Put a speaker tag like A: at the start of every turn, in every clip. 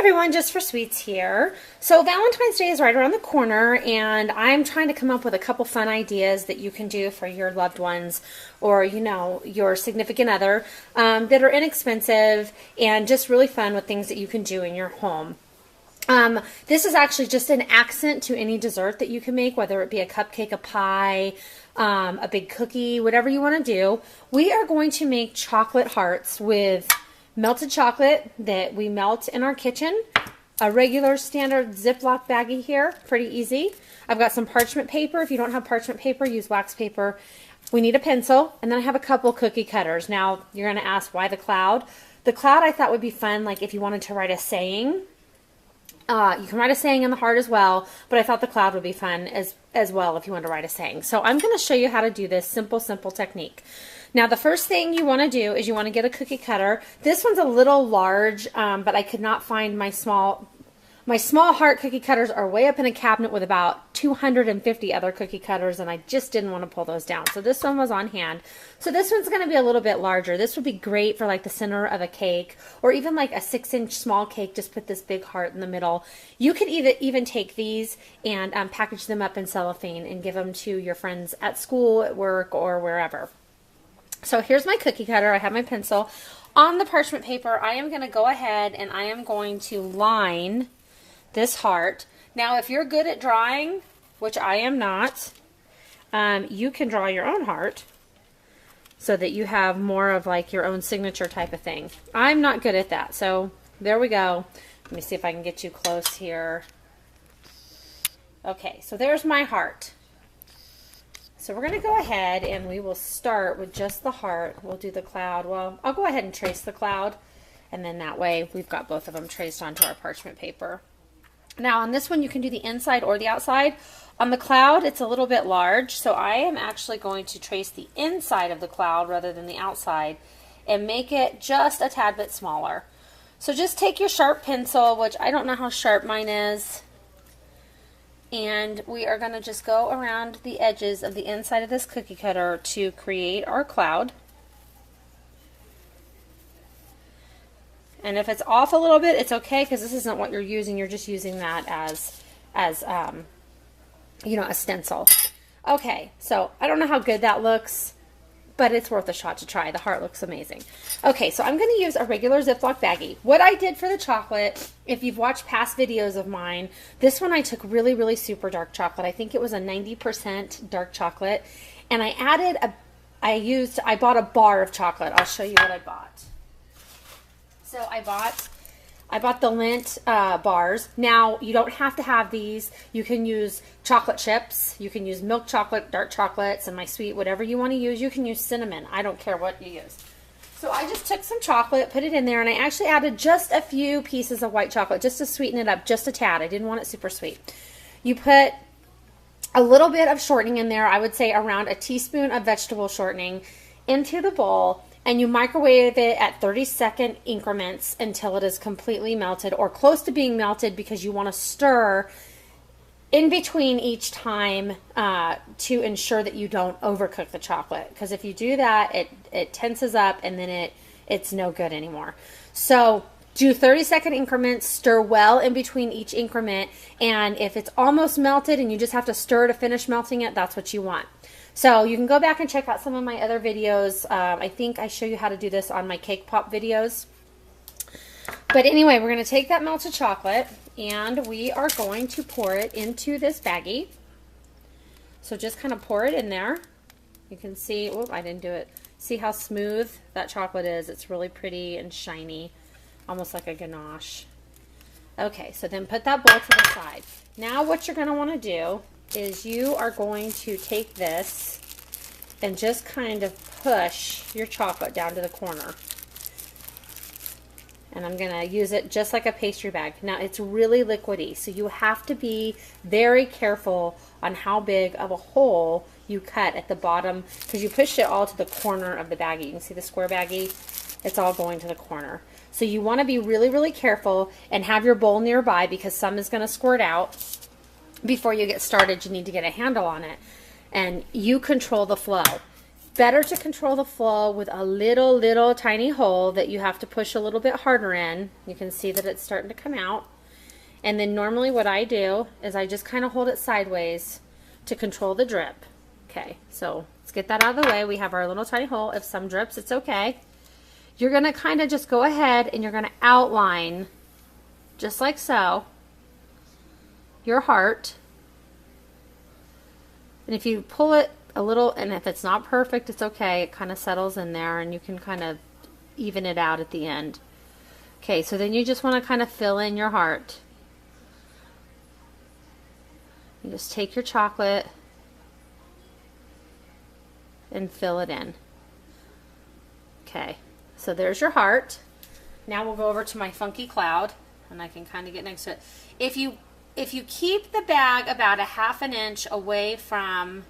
A: everyone, Jus4SweetZ here. So Valentine's Day is right around the corner, and I'm trying to come up with a couple fun ideas that you can do for your loved ones or, you know, your significant other that are inexpensive and just really fun with things that you can do in your home. This is actually just an accent to any dessert that you can make, whether it be a cupcake, a pie, a big cookie, whatever you want to do. We are going to make chocolate hearts with melted chocolate that we melt in our kitchen, a regular standard Ziploc baggie here, pretty easy. I've got some parchment paper. If you don't have parchment paper, use wax paper. We need a pencil, and then I have a couple cookie cutters. Now, you're going to ask, why the cloud? The cloud I thought would be fun, like if you wanted to write a saying. You can write a saying in the heart as well, but I thought the cloud would be fun as well if you want to write a saying. So I'm going to show you how to do this simple technique. Now the first thing you want to do is you want to get a cookie cutter. This one's a little large, but I could not find my small heart cookie cutters are way up in a cabinet with about 250 other cookie cutters, and I just didn't want to pull those down. So this one was on hand. So this one's going to be a little bit larger. This would be great for like the center of a cake, or even like a 6-inch small cake. Just put this big heart in the middle. You could even take these and package them up in cellophane and give them to your friends at school, at work, or wherever. So here's my cookie cutter. I have my pencil. On the parchment paper, I am going to go ahead and I am going to line this heart. Now, if you're good at drawing, which I am not, you can draw your own heart so that you have more of like your own signature type of thing. I'm not good at that, so there we go. Let me see if I can get you close here. Okay, so there's my heart. So we're going to go ahead and we will start with just the heart. We'll do the cloud. Well, I'll go ahead and trace the cloud, and then that way we've got both of them traced onto our parchment paper. Now on this one you can do the inside or the outside. On the cloud it's a little bit large, so I am actually going to trace the inside of the cloud rather than the outside and make it just a tad bit smaller. So just take your sharp pencil, which I don't know how sharp mine is, and we are going to just go around the edges of the inside of this cookie cutter to create our cloud. And if it's off a little bit, it's okay, because this isn't what you're using. You're just using that as you know, a stencil. Okay, so I don't know how good that looks, but it's worth a shot to try. The heart looks amazing. Okay, so I'm going to use a regular Ziploc baggie. What I did for the chocolate, if you've watched past videos of mine, this one I took really super dark chocolate. I think it was a 90% dark chocolate, and I added I bought a bar of chocolate. I'll show you what I bought. So I bought the Lindt bars. Now, you don't have to have these. You can use chocolate chips. You can use milk chocolate, dark chocolate, semi-sweet, whatever you want to use. You can use cinnamon. I don't care what you use. So I just took some chocolate, put it in there, and I actually added just a few pieces of white chocolate just to sweeten it up just a tad. I didn't want it super sweet. You put a little bit of shortening in there. I would say around a teaspoon of vegetable shortening into the bowl. And you microwave it at 30-second increments until it is completely melted or close to being melted, because you want to stir in between each time to ensure that you don't overcook the chocolate. Because if you do that, it tenses up and then it's no good anymore. So do 30-second increments, stir well in between each increment, and if it's almost melted and you just have to stir to finish melting it, that's what you want. So you can go back and check out some of my other videos. I think I show you how to do this on my cake pop videos. But anyway, we're going to take that melted chocolate and we are going to pour it into this baggie. So just kind of pour it in there. You can see, oh, I didn't do it. See how smooth that chocolate is? It's really pretty and shiny, almost like a ganache. Okay, so then put that bowl to the side. Now what you're going to want to do is you are going to take this and just kind of push your chocolate down to the corner. And I'm going to use it just like a pastry bag. Now it's really liquidy, so you have to be very careful on how big of a hole you cut at the bottom, because you pushed it all to the corner of the baggie. You can see the square baggie, it's all going to the corner. So you want to be really careful and have your bowl nearby, because some is going to squirt out. Before you get started, you need to get a handle on it, and you control the flow. better to control the flow with a little tiny hole that you have to push a little bit harder in. You can see that it's starting to come out. And then normally what I do is I just kind of hold it sideways to control the drip. Okay, so let's get that out of the way. We have our little tiny hole. If some drips, it's okay. You're going to kind of just go ahead and you're going to outline, just like so, your heart. And if you pull it a little, and if it's not perfect, it's okay. It kind of settles in there and you can kind of even it out at the end. Okay, so then you just want to kind of fill in your heart. You just take your chocolate and fill it in. Okay, so there's your heart. Now we'll go over to my funky cloud, and I can kind of get next to it. If you keep the bag about a ½ inch away from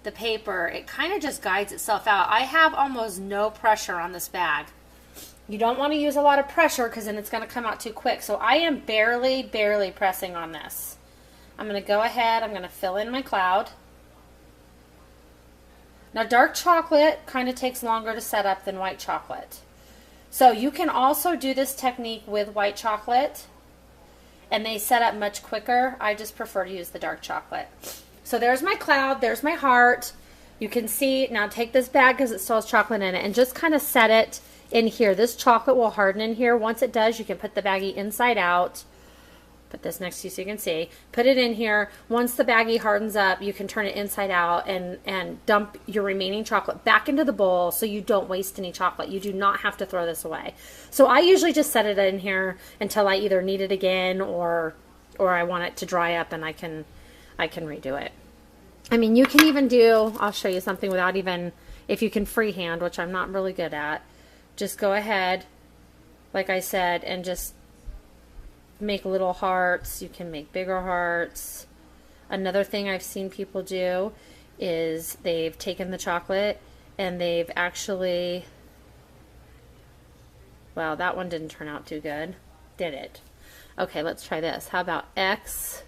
A: the paper, it kind of just guides itself out. I have almost no pressure on this bag. You don't want to use a lot of pressure because then it's going to come out too quick. So I am barely pressing on this. I'm going to go ahead, I'm going to fill in my cloud. Now dark chocolate kind of takes longer to set up than white chocolate. So you can also do this technique with white chocolate and they set up much quicker. I just prefer to use the dark chocolate. So there's my cloud, there's my heart. You can see, now take this bag because it still has chocolate in it and just kind of set it in here. This chocolate will harden in here. Once it does, you can put the baggie inside out. Put this next to you so you can see. Put it in here. Once the baggie hardens up, you can turn it inside out and dump your remaining chocolate back into the bowl so you don't waste any chocolate. You do not have to throw this away. So I usually just set it in here until I either need it again or I want it to dry up and I can redo it. I mean, you can even do, I'll show you something without even, if you can freehand, which I'm not really good at, just go ahead, like I said, and just make little hearts. You can make bigger hearts. Another thing I've seen people do is they've taken the chocolate and they've actually, well, that one didn't turn out too good, did it? Okay, let's try this. How about X,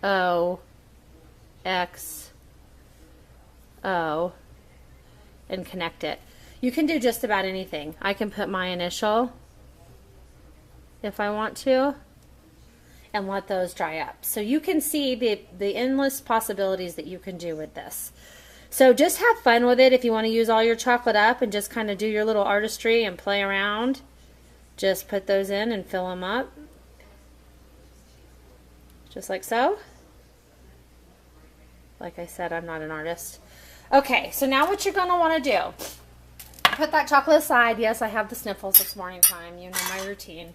A: O, X, O, and connect it. You can do just about anything. I can put my initial if I want to and let those dry up. So you can see the endless possibilities that you can do with this. So just have fun with it. If you want to use all your chocolate up and just kind of do your little artistry and play around, just put those in and fill them up. Just like so. Like I said, I'm not an artist. Okay, so now what you're going to want to do, put that chocolate aside. Yes, I have the sniffles this morning time. You know my routine.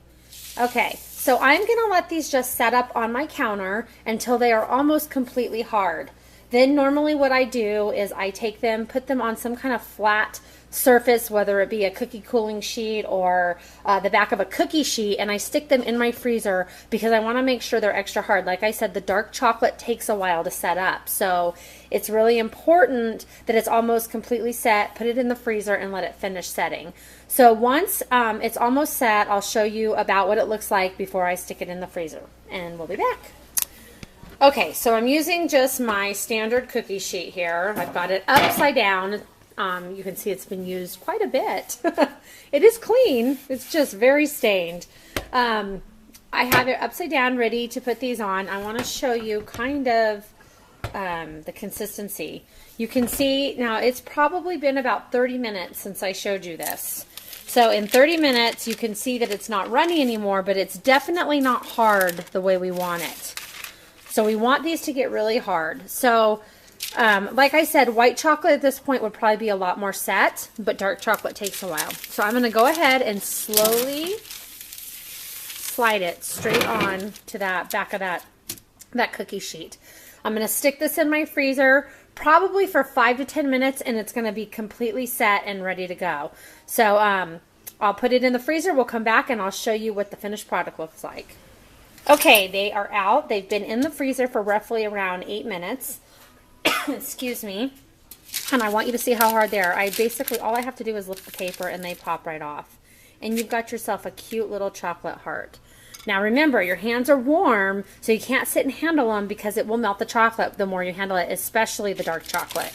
A: Okay, so I'm going to let these just set up on my counter until they are almost completely hard. Then normally what I do is I take them, put them on some kind of flat surface, whether it be a cookie cooling sheet or the back of a cookie sheet, and I stick them in my freezer because I want to make sure they're extra hard. Like I said, the dark chocolate takes a while to set up, so it's really important that it's almost completely set. Put it in the freezer and let it finish setting. So once it's almost set, I'll show you about what it looks like before I stick it in the freezer, and we'll be back. Okay, so I'm using just my standard cookie sheet here. I've got it upside down. You can see it's been used quite a bit. It is clean. It's just very stained. I have it upside down ready to put these on. I want to show you kind of the consistency. You can see now it's probably been about 30 minutes since I showed you this. So in 30 minutes you can see that it's not runny anymore, but it's definitely not hard the way we want it. So we want these to get really hard. So like I said, white chocolate at this point would probably be a lot more set, but dark chocolate takes a while. So I'm going to go ahead and slowly slide it straight on to that back of that cookie sheet. I'm going to stick this in my freezer probably for 5 to 10 minutes, and it's going to be completely set and ready to go. So I'll put it in the freezer. We'll come back and I'll show you what the finished product looks like. Okay, they are out. They've been in the freezer for roughly around 8 minutes. Excuse me. And I want you to see how hard they are. Basically, all I have to do is lift the paper and they pop right off. And you've got yourself a cute little chocolate heart. Now remember, your hands are warm, so you can't sit and handle them because it will melt the chocolate the more you handle it, especially the dark chocolate.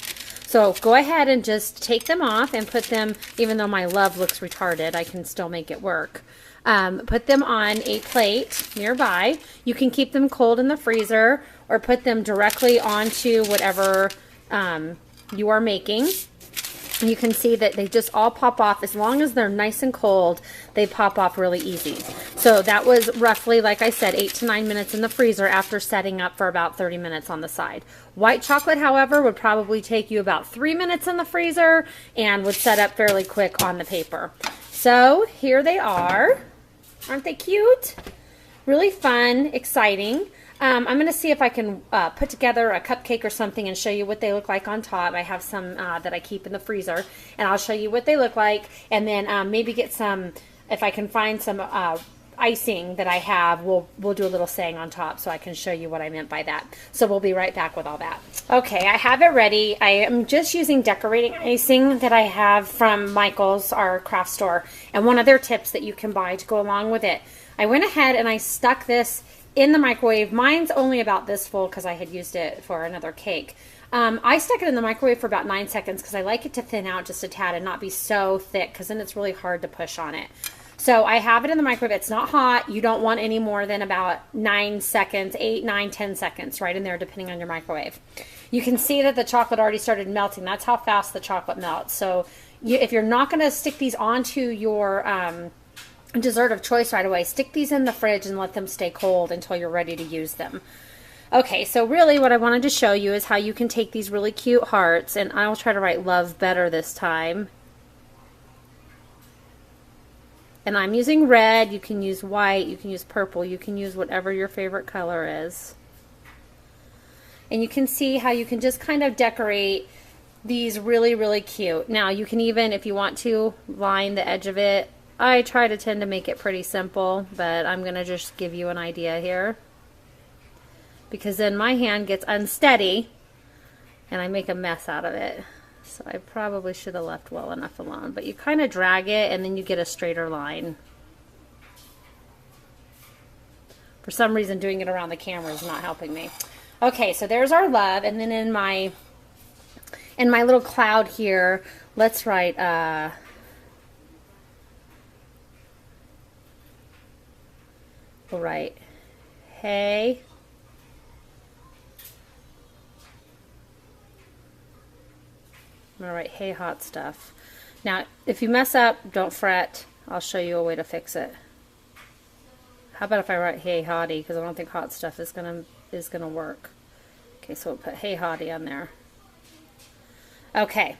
A: So go ahead and just take them off and put them, even though my love looks retarded, I can still make it work. Put them on a plate nearby. You can keep them cold in the freezer or put them directly onto whatever you are making. You can see that they just all pop off. As long as they're nice and cold, they pop off really easy. So that was roughly, like I said, 8 to 9 minutes in the freezer after setting up for about 30 minutes on the side. White chocolate, however, would probably take you about 3 minutes in the freezer and would set up fairly quick on the paper. So here they are. Aren't they cute? Really fun, exciting. I'm going to see if I can put together a cupcake or something and show you what they look like on top. I have some that I keep in the freezer, and I'll show you what they look like, and then maybe get some, if I can find some icing that I have, we'll do a little saying on top so I can show you what I meant by that. So we'll be right back with all that. Okay, I have it ready. I am just using decorating icing that I have from Michael's, our craft store, and one of their tips that you can buy to go along with it. I went ahead and I stuck this in the microwave. Mine's only about this full because I had used it for another cake. I stuck it in the microwave for about 9 seconds because I like it to thin out just a tad and not be so thick, because then it's really hard to push on it. So I have it in the microwave. It's not hot. You don't want any more than about 9 seconds, 8, 9, 10 seconds right in there, depending on your microwave. You can see that the chocolate already started melting. That's how fast the chocolate melts. So if you're not going to stick these onto your dessert of choice right away, stick these in the fridge and let them stay cold until you're ready to use them. Okay, so really what I wanted to show you is how you can take these really cute hearts, and I'll try to write love better this time. And I'm using red. You can use white, you can use purple, you can use whatever your favorite color is. And you can see how you can just kind of decorate these really, really cute. Now you can even, if you want to, line the edge of it. I try to tend to make it pretty simple, but I'm going to just give you an idea here, because then my hand gets unsteady and I make a mess out of it. So I probably should have left well enough alone, but you kind of drag it and then you get a straighter line. For some reason, doing it around the camera is not helping me. Okay, so there's our love, and then in my little cloud here, let's write we'll write, hey. I'm going to write, hey, hot stuff. Now, if you mess up, don't fret. I'll show you a way to fix it. How about if I write, hey, hottie, because I don't think hot stuff is gonna work. Okay, so we'll put hey, hottie on there. Okay,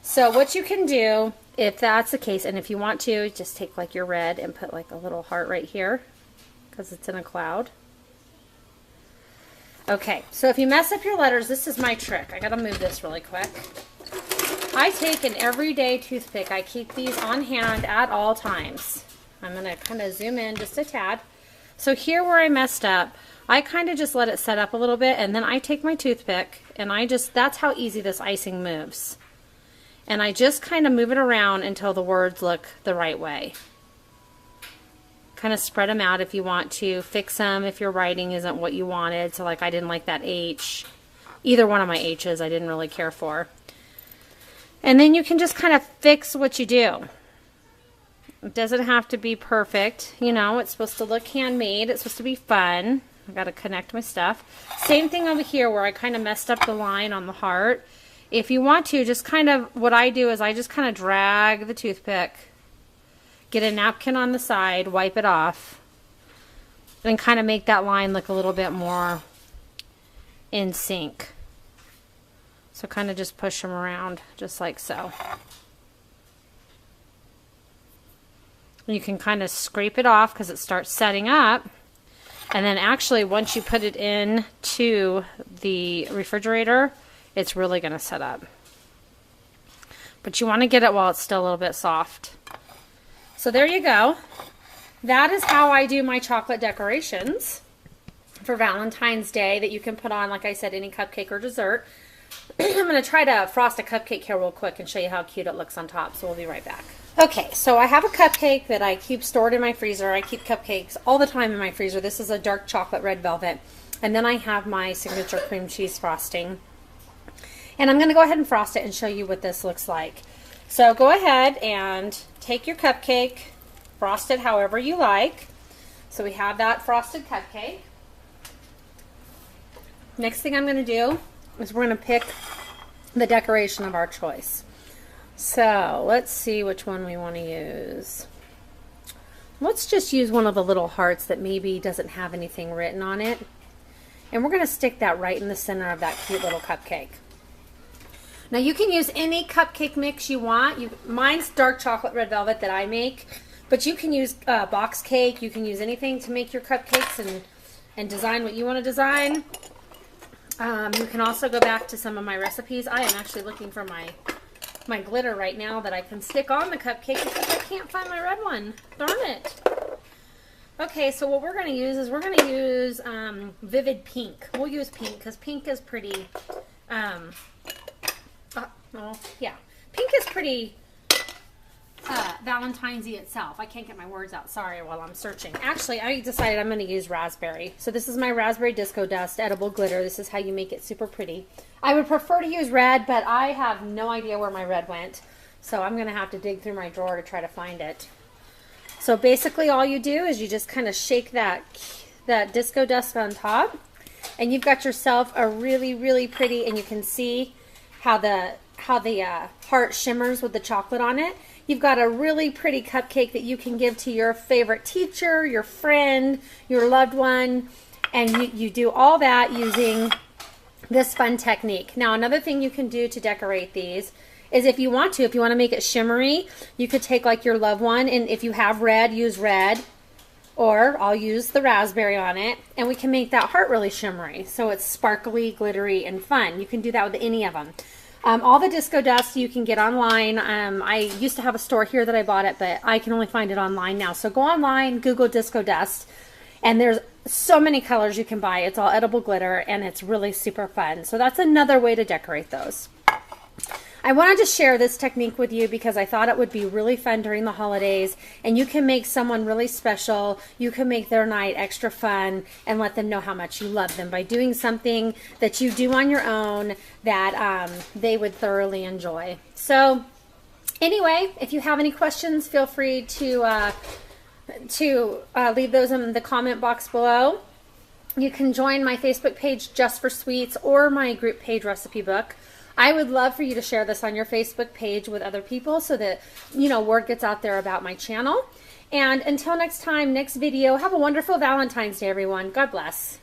A: so what you can do, if that's the case, and if you want to, just take like your red and put like a little heart right here, because it's in a cloud. Okay, so if you mess up your letters, this is my trick. I gotta move this really quick. I take an everyday toothpick. I keep these on hand at all times. I'm gonna kind of zoom in just a tad. So here where I messed up, I kind of just let it set up a little bit, and then I take my toothpick and that's how easy this icing moves. And I just kind of move it around until the words look the right way. Kind of spread them out if you want to. Fix them if your writing isn't what you wanted. So like I didn't like that H. Either one of my H's I didn't really care for. And then you can just kind of fix what you do. It doesn't have to be perfect. You know, it's supposed to look handmade. It's supposed to be fun. I've got to connect my stuff. Same thing over here where I kind of messed up the line on the heart. If you want to, just kind of, what I do is I just kind of drag the toothpick, get a napkin on the side, wipe it off, and kind of make that line look a little bit more in sync. So kind of just push them around just like so. You can kind of scrape it off because it starts setting up. And then actually once you put it into the refrigerator, it's really going to set up. But you want to get it while it's still a little bit soft. So there you go. That is how I do my chocolate decorations for Valentine's Day that you can put on, like I said, any cupcake or dessert. I'm going to try to frost a cupcake here real quick and show you how cute it looks on top, so we'll be right back. Okay, so I have a cupcake that I keep stored in my freezer. I keep cupcakes all the time in my freezer. This is a dark chocolate red velvet. And then I have my signature cream cheese frosting. And I'm going to go ahead and frost it and show you what this looks like. So go ahead and take your cupcake, frost it however you like. So we have that frosted cupcake. Next thing I'm going to do is we're going to pick the decoration of our choice. So let's see which one we want to use. Let's just use one of the little hearts that maybe doesn't have anything written on it. And we're going to stick that right in the center of that cute little cupcake. Now you can use any cupcake mix you want. Mine's dark chocolate red velvet that I make, but you can use box cake. You can use anything to make your cupcakes and design what you want to design. You can also go back to some of my recipes. I am actually looking for my glitter right now that I can stick on the cupcake because I can't find my red one. Darn it. Okay, so what we're going to use is we're going to use vivid pink. We'll use pink because pink is pretty, pink is pretty Valentine's-y itself. I can't get my words out, sorry, while I'm searching. Actually, I decided I'm going to use raspberry. So this is my raspberry disco dust edible glitter. This is how you make it super pretty. I would prefer to use red, but I have no idea where my red went. So I'm going to have to dig through my drawer to try to find it. So basically all you do is you just kind of shake that disco dust on top, and you've got yourself a really, really pretty, and you can see how the heart shimmers with the chocolate on it. You've got a really pretty cupcake that you can give to your favorite teacher, your friend, your loved one, and you do all that using this fun technique. Now, another thing you can do to decorate these is if you want to make it shimmery, you could take like your loved one, and if you have red, use red, or I'll use the raspberry on it, and we can make that heart really shimmery. So it's sparkly, glittery, and fun. You can do that with any of them. All the disco dust you can get online. I used to have a store here that I bought it, but I can only find it online now. So go online, Google disco dust, and there's so many colors you can buy. It's all edible glitter, and it's really super fun. So that's another way to decorate those. I wanted to share this technique with you because I thought it would be really fun during the holidays, and you can make someone really special. You can make their night extra fun and let them know how much you love them by doing something that you do on your own that they would thoroughly enjoy. So anyway, if you have any questions, feel free to leave those in the comment box below. You can join my Facebook page, Jus4Sweets, or my group page, Recipe Book. I would love for you to share this on your Facebook page with other people so that, word gets out there about my channel. And until next time, next video, have a wonderful Valentine's Day, everyone. God bless.